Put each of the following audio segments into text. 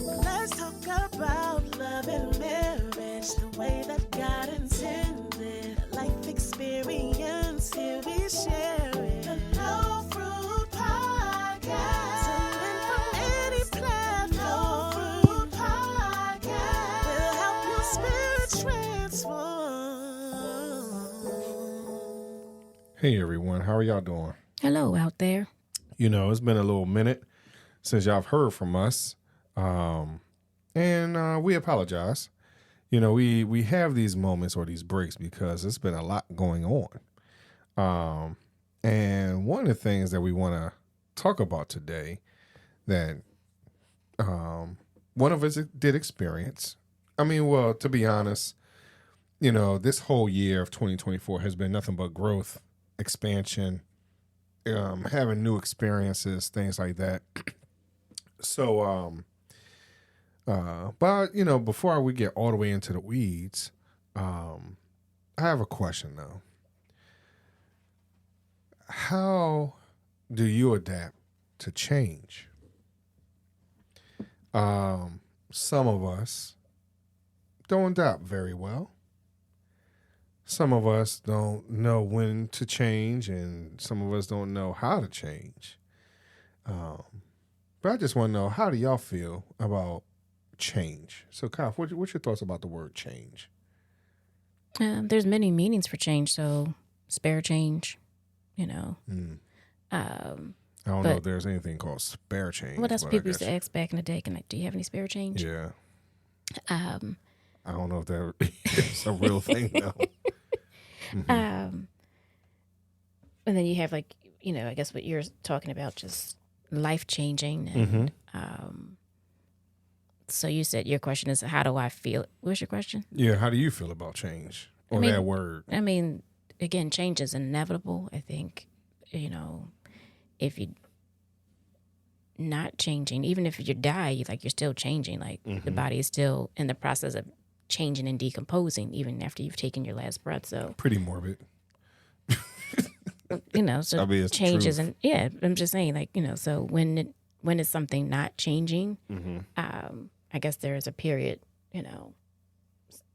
Let's talk about love and marriage, the way that God intended. Life experience, here we share it. The No Fruit Podcast. Tune in from any platform. No Fruit Podcast. We'll help your spirit transform. Hey everyone, how are y'all doing? Hello out there. You know, it's been a little minute since y'all have heard from us, and we apologize. You know, we have these moments or these breaks because it's been a lot going on. And one of the things that we want to talk about today that one of us did experience. I mean, well, to be honest, you know, this whole year of 2024 has been nothing but growth, expansion, having new experiences, things like that. So, but you know, before we get all the way into the weeds, I have a question though. How do you adapt to change? Some of us don't adapt very well. Some of us don't know when to change, and some of us don't know how to change. But I just want to know, how do y'all feel about change? So, Kyle, what's your thoughts about the word change? There's many meanings for change. So, spare change, you know. I don't know if there's anything called spare change. Well, that's what people used to ask back in the day. Do you have any spare change? Yeah. I don't know if that is a real thing, though. And then you have, like, you know, I guess what you're talking about, just life changing. And so you said your question is, how do I feel? What's your question? Yeah, how do you feel about change or that word? I mean, again, change is inevitable. I think, you know, if you not changing, even if you die, you're still changing. Like the body is still in the process of changing and decomposing even after you've taken your last breath. So pretty morbid. You know, so I mean, changes, and yeah, I'm just saying, like, you know, so when is something not changing? I guess there is a period, you know,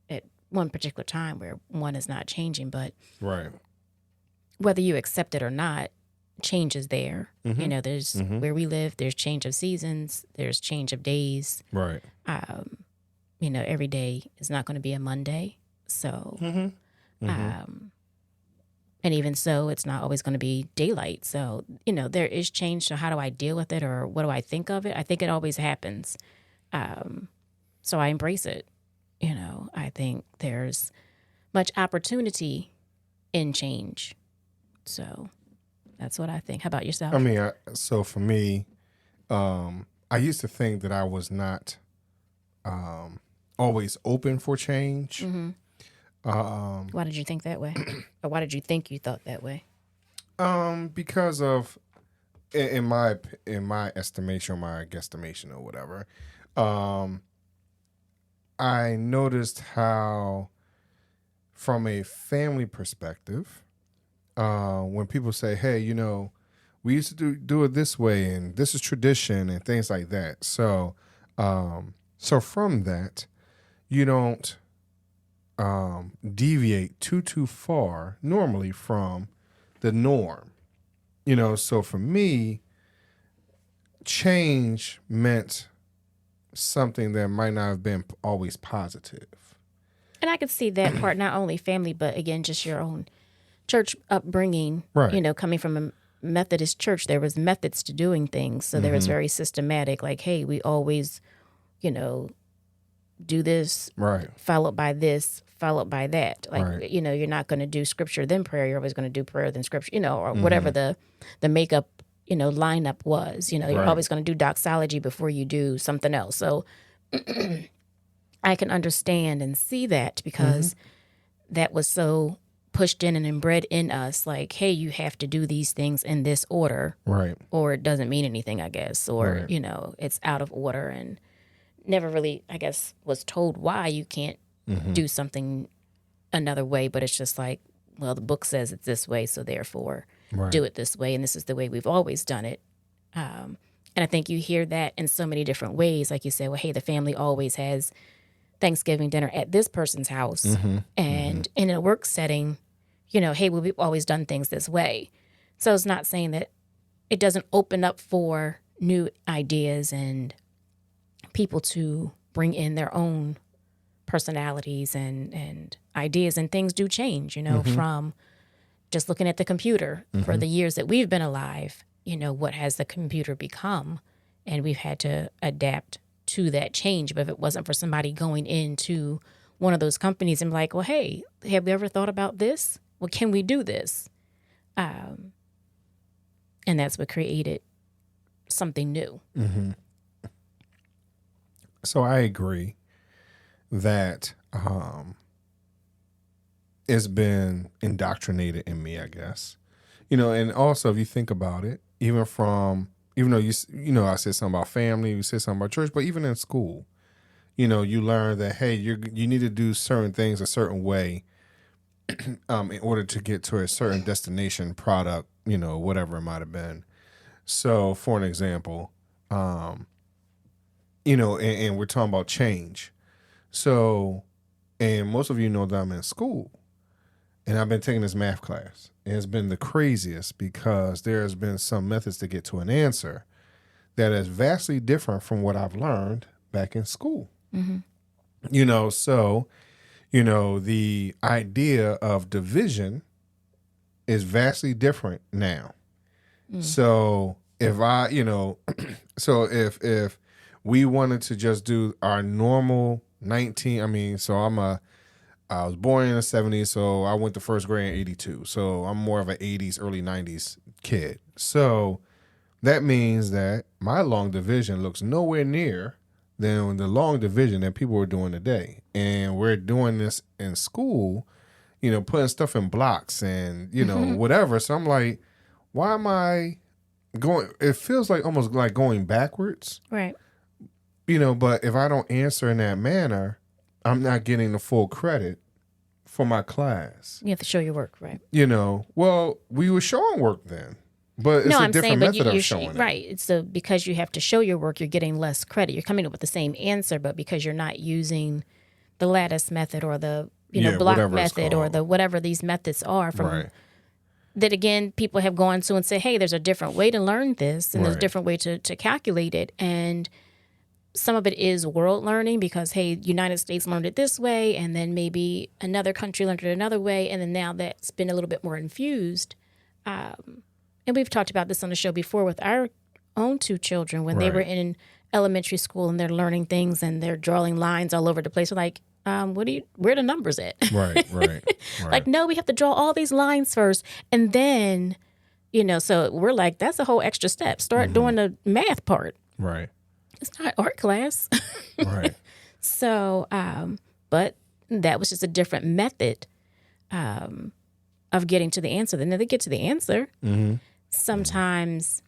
at one particular time where one is not changing, but right, whether you accept it or not, change is there. You know, there's where we live, there's change of seasons, there's change of days. Right. You know, every day is not going to be a Monday. So, and even so, it's not always going to be daylight. So, you know, there is change. So how do I deal with it, or what do I think of it? I think it always happens. So I embrace it. You know, I think there's much opportunity in change. So that's what I think. How about yourself? I mean, so for me, I used to think that I was not always open for change. Why did you think that way? Or why did you think you thought that way? Because of, in my estimation, or my guesstimation, or whatever, I noticed how, from a family perspective, when people say, "Hey, you know, we used to do it this way, and this is tradition," and things like that. So, so from that, you don't deviate too far normally from the norm, you know. So for me, change meant something that might not have been always positive. And I could see that part, not only family, but again, just your own church upbringing. Right. You know, coming from a Methodist church, there was methods to doing things. So there was very systematic, like, hey, we always, you know, do this, Right. followed by this, followed by that. Like, Right. you know, you're not going to do scripture, then prayer. You're always going to do prayer, then scripture, you know, or whatever the makeup, you know, lineup was. You know, you're Right. always going to do doxology before you do something else. So I can understand and see that, because that was so pushed in and inbred in us, like, hey, you have to do these things in this order, Right. or it doesn't mean anything, I guess, or, Right. you know, it's out of order, and never really, I guess, was told why you can't do something another way. But it's just like, well, the book says it's this way, so therefore Right. do it this way, and this is the way we've always done it. And I think you hear that in so many different ways. Like you said, well, hey, the family always has Thanksgiving dinner at this person's house. And in a work setting, hey, well, we've always done things this way. So it's not saying that it doesn't open up for new ideas and people to bring in their own personalities and ideas, and things do change, from just looking at the computer for the years that we've been alive, what has the computer become? And we've had to adapt to that change. But if it wasn't for somebody going into one of those companies and like, well, hey, have we ever thought about this? Well, can we do this? And that's what created something new. So I agree that it's been indoctrinated in me, I guess. And also if you think about it, even though I said something about family, you said something about church, but even in school, you learn that, hey, you need to do certain things a certain way in order to get to a certain destination, product, whatever it might have been. So for an example, and we're talking about change. So, and most of you know that I'm in school and I've been taking this math class. And it's been the craziest because there's been some methods to get to an answer that is vastly different from what I've learned back in school. So, the idea of division is vastly different now. So if if we wanted to just do our normal I was born in the 70s, so I went to first grade in 82. So I'm more of an 80s, early 90s kid. So that means that my long division looks nowhere near than the long division that people are doing today. And we're doing this in school, putting stuff in blocks and, whatever. So I'm like, why am I going? It feels like almost like going backwards. Right. But if I don't answer in that manner, I'm not getting the full credit for my class. You have to show your work, right? Well, we were showing work then, but it's a different method of showing it. Right. So because you have to show your work, you're getting less credit. You're coming up with the same answer, but because you're not using the lattice method or the block method or the whatever these methods are that again, people have gone to and say, hey, there's a different way to learn this and there's a different way to calculate it. And some of it is world learning because, hey, United States learned it this way, and then maybe another country learned it another way, and then now that's been a little bit more infused. And we've talked about this on the show before with our own two children when they were in elementary school and they're learning things and they're drawing lines all over the place. We're like, where are the numbers at? Right. Like, no, we have to draw all these lines first, and then, so we're like, that's a whole extra step. Start doing the math part. Right. It's not art class. Right. So, but that was just a different method of getting to the answer. Then they get to the answer sometimes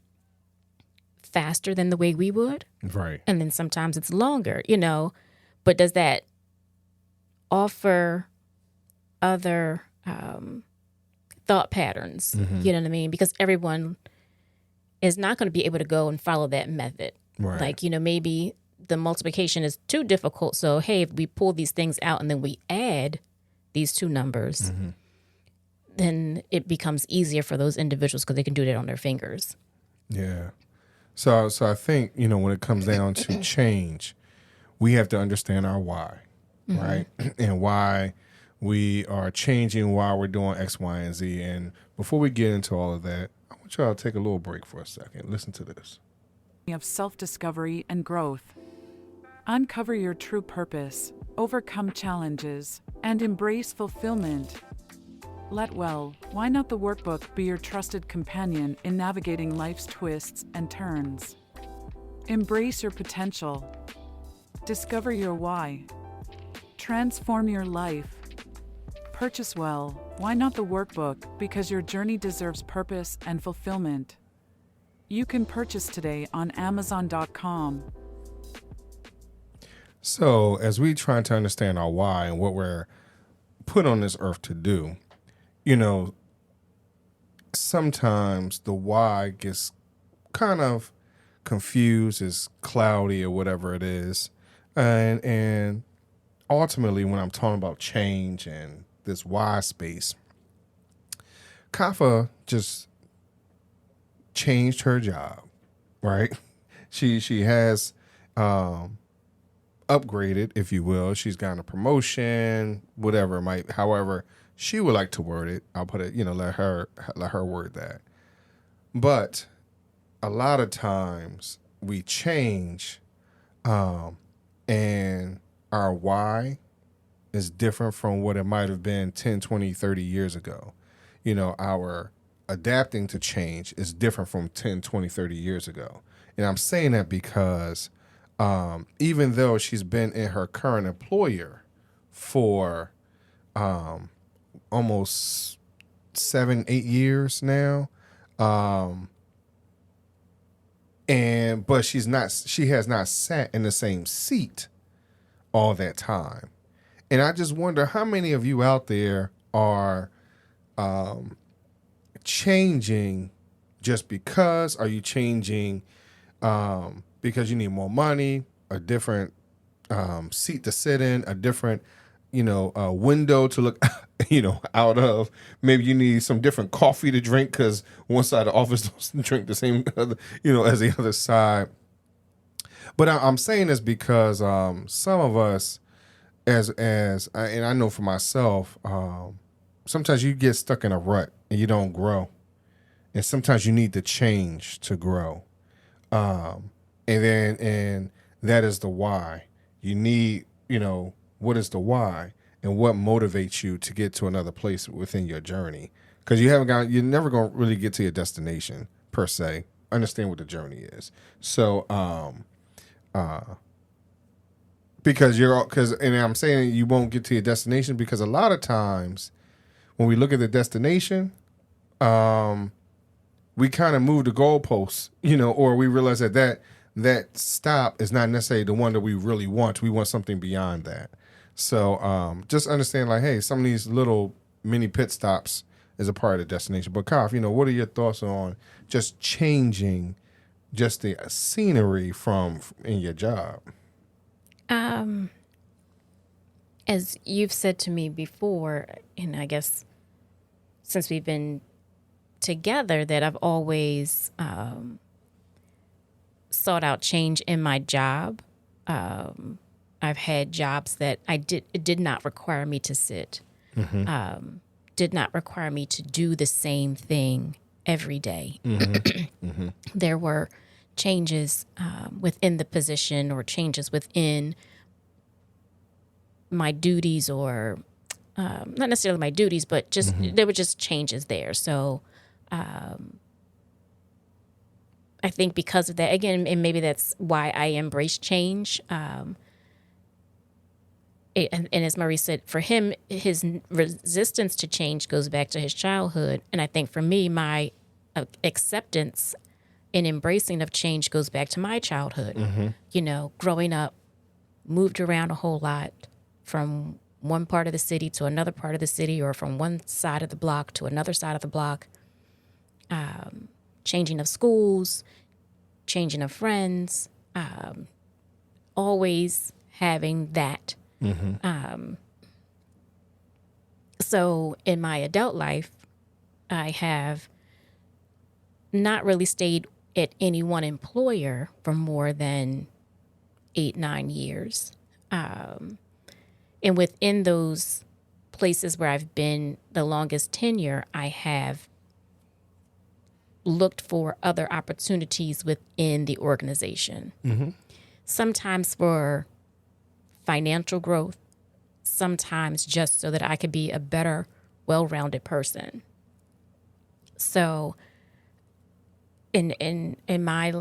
faster than the way we would. Right. And then sometimes it's longer, But does that offer other thought patterns? You know what I mean? Because everyone is not going to be able to go and follow that method. Right. Like, maybe the multiplication is too difficult. So, hey, if we pull these things out and then we add these two numbers, then it becomes easier for those individuals because they can do that on their fingers. Yeah. So I think, when it comes down to change, we have to understand our why, right? And why we are changing, why we're doing X, Y, and Z. And before we get into all of that, I want y'all to take a little break for a second. Listen to this. Of self-discovery and growth. Uncover your true purpose, overcome challenges, and embrace fulfillment. Let Well, Why Not the Workbook be your trusted companion in navigating life's twists and turns. Embrace your potential. Discover your why. Transform your life. Purchase Well, Why Not the Workbook because your journey deserves purpose and fulfillment. You can purchase today on Amazon.com. So as we try to understand our why and what we're put on this earth to do, sometimes the why gets kind of confused, it's cloudy, or whatever it is. And ultimately, when I'm talking about change and this why space, Kafa just changed her job, right? She has upgraded, if you will. She's gotten a promotion, whatever it might, however she would like to word it. I'll put it, let her word that. But a lot of times we change, and our why is different from what it might have been 10, 20, 30 years ago. Our adapting to change is different from 10, 20, 30 years ago. And I'm saying that because even though she's been in her current employer for almost 7, 8 years now, but she has not sat in the same seat all that time. And I just wonder how many of you out there are changing just because? Are you changing because you need more money, a different seat to sit in, a different, window to look, out of? Maybe you need some different coffee to drink because one side of the office doesn't drink the same, as the other side. But I'm saying this because some of us, and I know for myself, sometimes you get stuck in a rut and you don't grow, and sometimes you need to change to grow. And that is the why. You need, what is the why and what motivates you to get to another place within your journey? Because you're never going to really get to your destination per se. Understand what the journey is. So, and I'm saying you won't get to your destination because a lot of times when we look at the destination, we kind of move the goalposts, or we realize that stop is not necessarily the one that we really want. We want something beyond that. So just understand, like, hey, some of these little mini pit stops is a part of the destination. But Kaf, what are your thoughts on just changing just the scenery in your job? As you've said to me before, and I guess since we've been together, that I've always sought out change in my job. I've had jobs that it did not require me to sit, did not require me to do the same thing every day. There were changes within the position or changes within my duties, or not necessarily my duties, but just there were just changes there. So I think because of that, again, and maybe that's why I embrace change. And as Maurice said, for him, his resistance to change goes back to his childhood. And I think for me, my acceptance and embracing of change goes back to my childhood. Growing up, moved around a whole lot from one part of the city to another part of the city, or from one side of the block to another side of the block. Changing of schools, changing of friends, always having that. So in my adult life, I have not really stayed at any one employer for more than 8, 9 years. And within those places where I've been the longest tenure, I have looked for other opportunities within the organization. Sometimes for financial growth, sometimes just so that I could be a better, well-rounded person. So in my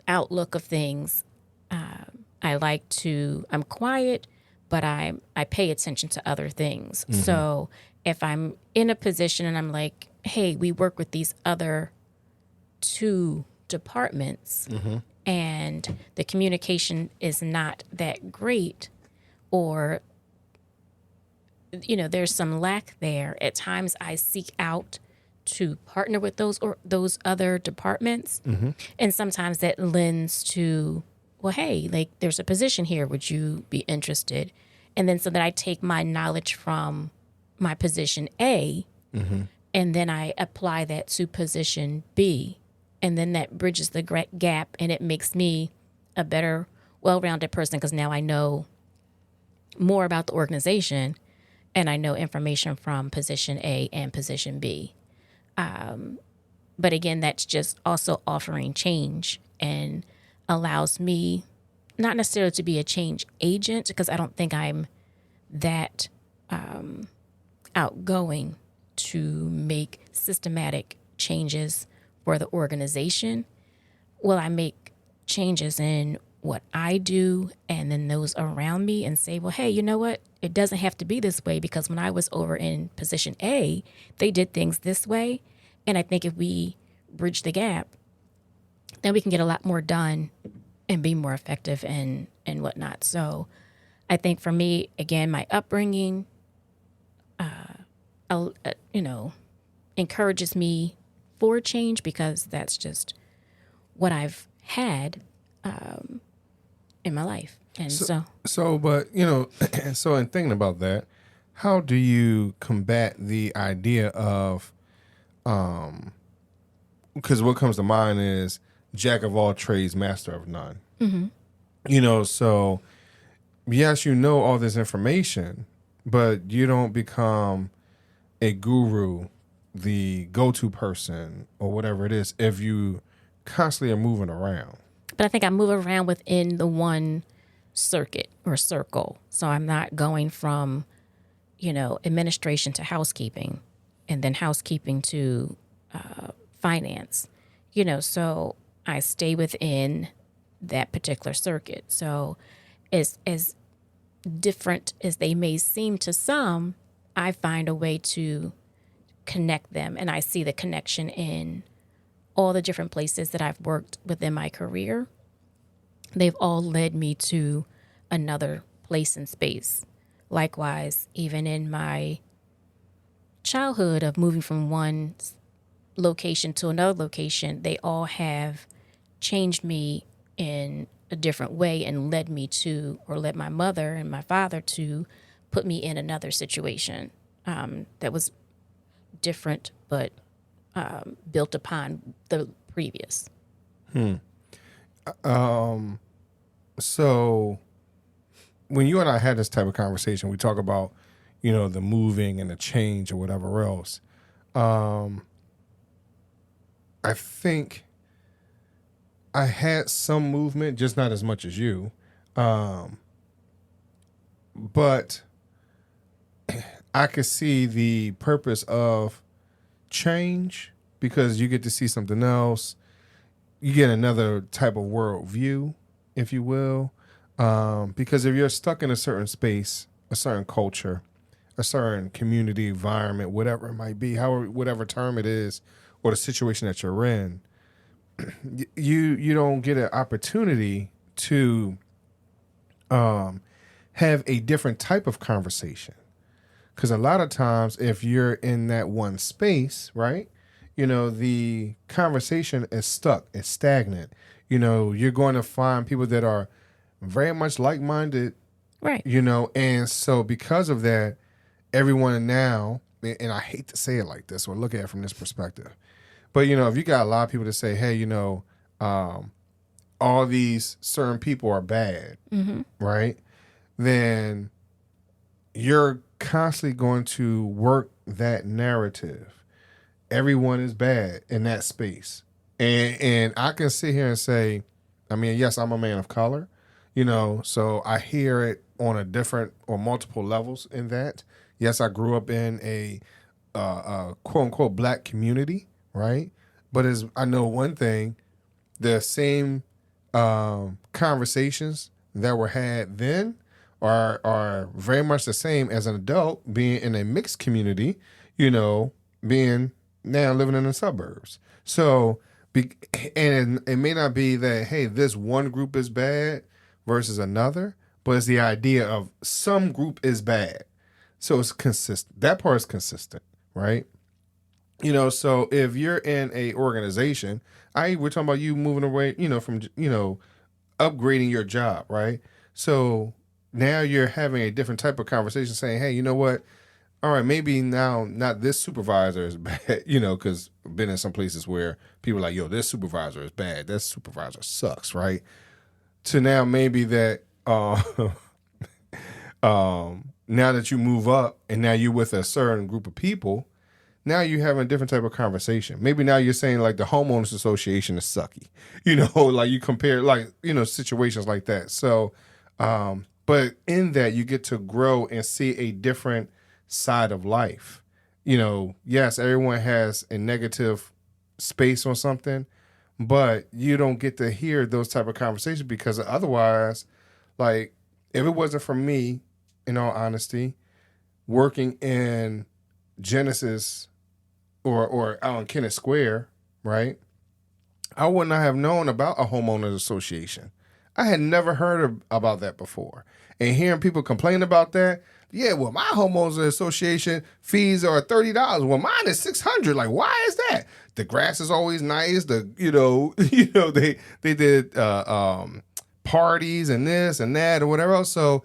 outlook of things, I'm quiet, but I pay attention to other things. So if I'm in a position and I'm like, hey, we work with these other 2 departments, and the communication is not that great, or, there's some lack there, at times I seek out to partner with those other departments. And sometimes that lends to, well, hey, like there's a position here. Would you be interested? And then so that I take my knowledge from my position A and then I apply that to position B. And then that bridges the gap and it makes me a better, well-rounded person because now I know more about the organization and I know information from position A and position B. But again, that's just also offering change and allows me not necessarily to be a change agent because I don't think I'm that outgoing to make systematic changes for the organization. Well, I make changes in what I do and then those around me and say, well, hey, you know what? It doesn't have to be this way because when I was over in position A, they did things this way. And I think if we bridge the gap, then we can get a lot more done and be more effective and whatnot. So I think for me, again, my upbringing, encourages me for change because that's just what I've had in my life. And but so in thinking about that, how do you combat the idea of, because what comes to mind is jack of all trades, master of none. So yes, you know all this information, but you don't become a guru, the go-to person or whatever it is if you constantly are moving around. But I think I move around within the one circuit or circle. So I'm not going from, administration to housekeeping and then housekeeping to finance, so I stay within that particular circuit. So as different as they may seem to some, I find a way to connect them. And I see the connection in all the different places that I've worked within my career. They've all led me to another place and space. Likewise, even in my childhood of moving from one location to another location, they all have changed me in a different way and led me to, or led my mother and my father to put me in another situation that was different, but built upon the previous. So when you and I had this type of conversation, we talk about, the moving and the change or whatever else. I think I had some movement, just not as much as you. But I could see the purpose of change because you get to see something else. You get another type of worldview, if you will. Because if you're stuck in a certain space, a certain culture, a certain community environment, whatever it might be, whatever term it is, or the situation that you're in, you don't get an opportunity to have a different type of conversation. Because a lot of times, if you're in that one space, right, the conversation is stuck, it's stagnant. You're going to find people that are very much like-minded, right? And so because of that, everyone now, and I hate to say it like this or look at it from this perspective, but if you got a lot of people that say, hey, all these certain people are bad, right? Then you're constantly going to work that narrative. Everyone is bad in that space. And I can sit here and say, yes, I'm a man of color, so I hear it on a different or multiple levels in that. Yes, I grew up in a quote unquote black community, right? But as I know one thing, the same conversations that were had then are very much the same as an adult being in a mixed community, being now living in the suburbs. So, and it may not be that, hey, this one group is bad versus another, but it's the idea of some group is bad. So it's consistent. That part is consistent, right? So if you're in a organization, we're talking about you moving away, from, upgrading your job, right? So now you're having a different type of conversation saying, hey, you know what? All right, maybe now not this supervisor is bad, because I've been in some places where people are like, yo, this supervisor is bad. This supervisor sucks, right? To now maybe that now that you move up and now you're with a certain group of people, now you're having a different type of conversation. Maybe now you're saying like the homeowners association is sucky, like you compare like, situations like that. So, but in that you get to grow and see a different side of life. Yes, everyone has a negative space on something, but you don't get to hear those type of conversations because otherwise, like if it wasn't for me, in all honesty, working in Genesis or out in Kennett Square, right? I would not have known about a homeowners association. I had never heard about that before. And hearing people complain about that, yeah, well, my homeowners association fees are $30. Well, mine is $600. Like, why is that? The grass is always nice. They did parties and this and that or whatever else. So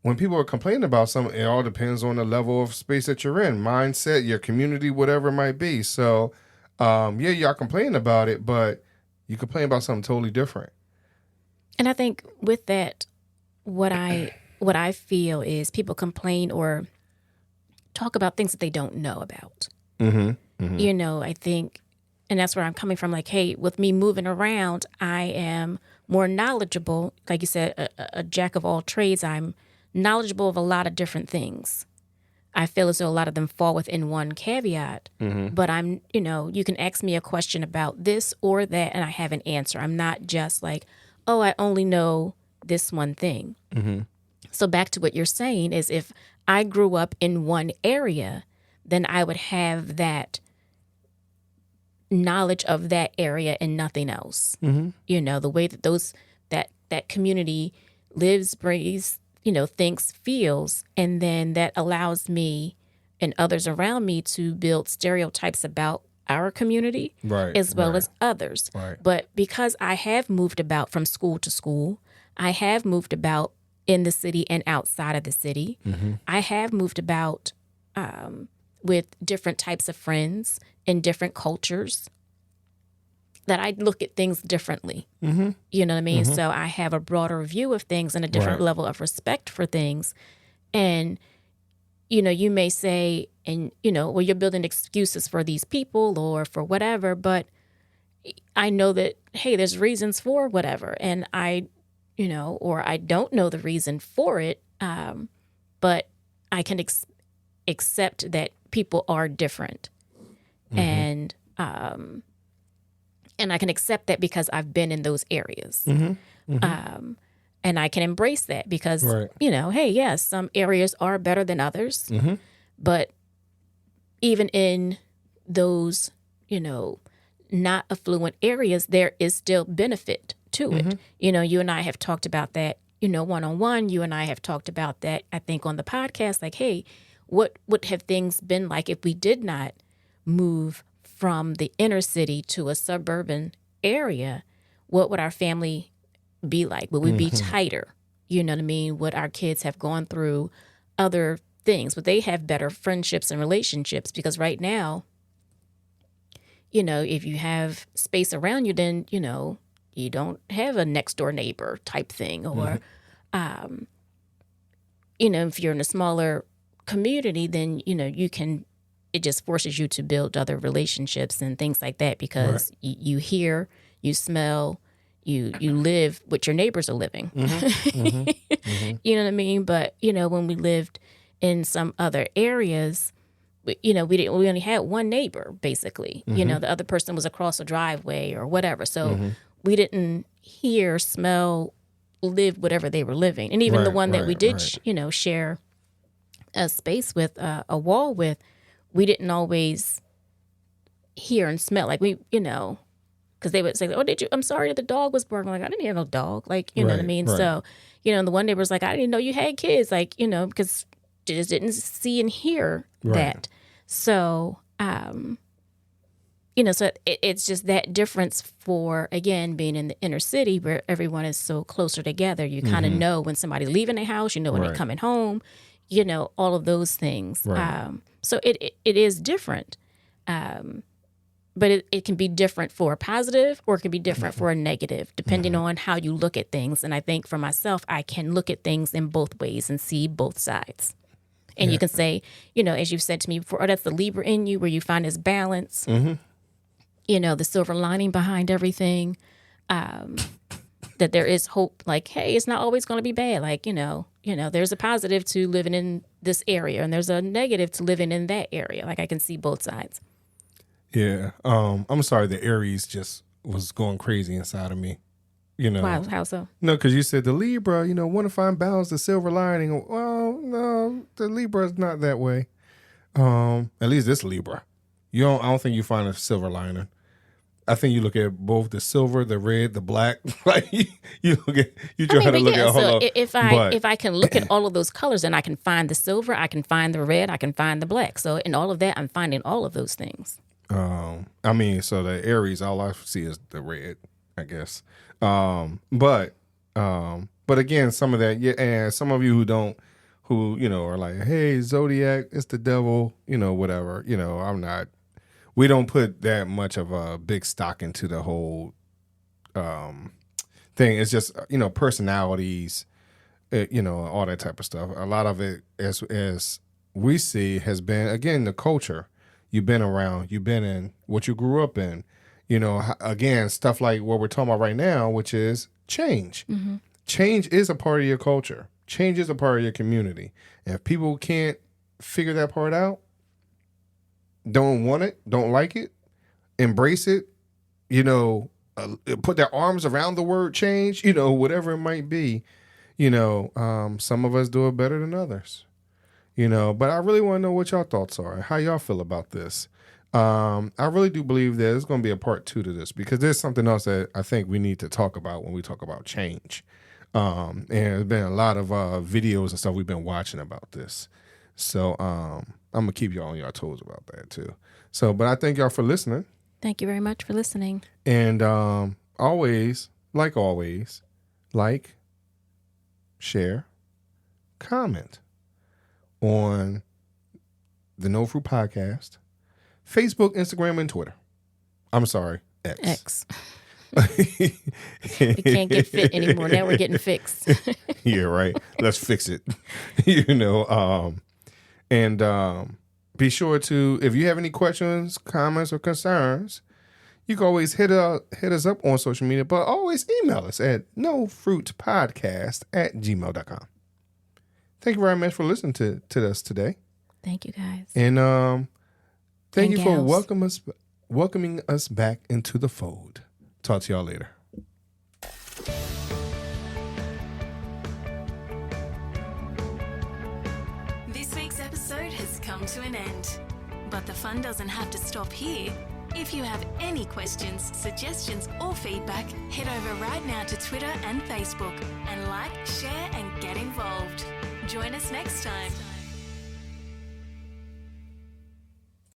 when people are complaining about something, it all depends on the level of space that you're in, mindset, your community, whatever it might be. So, y'all complain about it, but you complain about something totally different. And I think with that, what I feel is people complain or talk about things that they don't know about. Mm-hmm. Mm-hmm. I think, and that's where I'm coming from. Like, hey, with me moving around, I am more knowledgeable. Like you said, a jack of all trades. I'm knowledgeable of a lot of different things. I feel as though a lot of them fall within one caveat, but I'm, you can ask me a question about this or that, and I have an answer. I'm not just like, oh, I only know this one thing. Mm-hmm. So back to what you're saying is if I grew up in one area, then I would have that knowledge of that area and nothing else. Mm-hmm. The way that that community lives, breathes, thinks, feels, and then that allows me and others around me to build stereotypes about our community as well as others. Right. But because I have moved about from school to school, I have moved about in the city and outside of the city. Mm-hmm. I have moved about with different types of friends in different cultures that I look at things differently. Mm-hmm. You know what I mean? Mm-hmm. So I have a broader view of things and a different level of respect for things. And, you may say, and, well, you're building excuses for these people or for whatever, but I know that, hey, there's reasons for whatever. And or I don't know the reason for it, but I can accept that people are different. Mm-hmm. And I can accept that because I've been in those areas. Mm-hmm. Mm-hmm. And I can embrace that because, hey, yes, some areas are better than others. Mm-hmm. But even in those, not affluent areas, there is still benefit to it. You and I have talked about that, one-on-one. You and I have talked about that, I think, on the podcast. Like, hey, what would have things been like if we did not move from the inner city to a suburban area? What would our family be like? Would we be tighter? You know what I mean? Would our kids have gone through other things? Would they have better friendships and relationships? Because right now, if you have space around you, then, you don't have a next door neighbor type thing. Or, if you're in a smaller community, then, it just forces you to build other relationships and things like that because you hear, you smell, you live what your neighbors are living. You know what I mean? But, when we lived in some other areas, we only had one neighbor, basically. The other person was across a driveway or whatever. So we didn't hear, smell, live whatever they were living. And even the one that we did, share a space with, a wall with, we didn't always hear and smell. Like because they would say, oh, I'm sorry that the dog was barking. Like, I didn't hear no dog. Like, you know what I mean? So, the one neighbor was like, I didn't know you had kids. Like, because just didn't see and hear that. So, So it's just that difference for, again, being in the inner city where everyone is so closer together. You kind of know when somebody's leaving the house, when they're coming home, all of those things. Right. So it is different. But it can be different for a positive or it can be different for a negative, depending on how you look at things. And I think for myself, I can look at things in both ways and see both sides. And you can say, as you've said to me before, that's the Libra in you where you find this balance, the silver lining behind everything, that there is hope. Like, hey, it's not always going to be bad. Like, there's a positive to living in this area and there's a negative to living in that area. Like I can see both sides. Yeah. I'm sorry. The Aries just was going crazy inside of me. Wow, how so? No, because you said the Libra, want to find balance, the silver lining. Well, no, the Libra is not that way. At least this Libra. I don't think you find a silver lining. I think you look at both the silver, the red, the black. Like you try to look at all. So if I can look at all of those colors, then I can find the silver, I can find the red, I can find the black. So in all of that, I'm finding all of those things. So the Aries, all I see is the red, I guess. But again, some of that, and some of you who are like, hey, Zodiac, it's the devil, whatever. We don't put that much of a big stock into the whole thing. It's just, personalities, all that type of stuff. A lot of it, as we see, has been, again, the culture. You've been around, you've been in, what you grew up in, again, stuff like what we're talking about right now, which is change. Mm-hmm. Change is a part of your culture. Change is a part of your community. And if people can't figure that part out, don't want it, don't like it, embrace it, put their arms around the word change, whatever it might be, some of us do it better than others. But I really want to know what y'all thoughts are, how y'all feel about this. I really do believe that there's going to be a part 2 to this because there's something else that I think we need to talk about when we talk about change. And there's been a lot of videos and stuff we've been watching about this. So I'm going to keep y'all on your toes about that too. So, but I thank y'all for listening. Thank you very much for listening. And always, like, share, comment on the No Fruit Podcast, Facebook, Instagram, and Twitter. I'm sorry, X. We can't get fit anymore. Now we're getting fixed. Yeah, right. Let's fix it. And be sure to, if you have any questions, comments, or concerns, you can always hit us up on social media, but always email us at nofruitpodcast@gmail.com. Thank you very much for listening to us today. Thank you, guys. And thank you for welcoming us back into the fold. Talk to y'all later. This week's episode has come to an end. But the fun doesn't have to stop here. If you have any questions, suggestions, or feedback, head over right now to Twitter and Facebook and like, share, and get involved. Join us next time.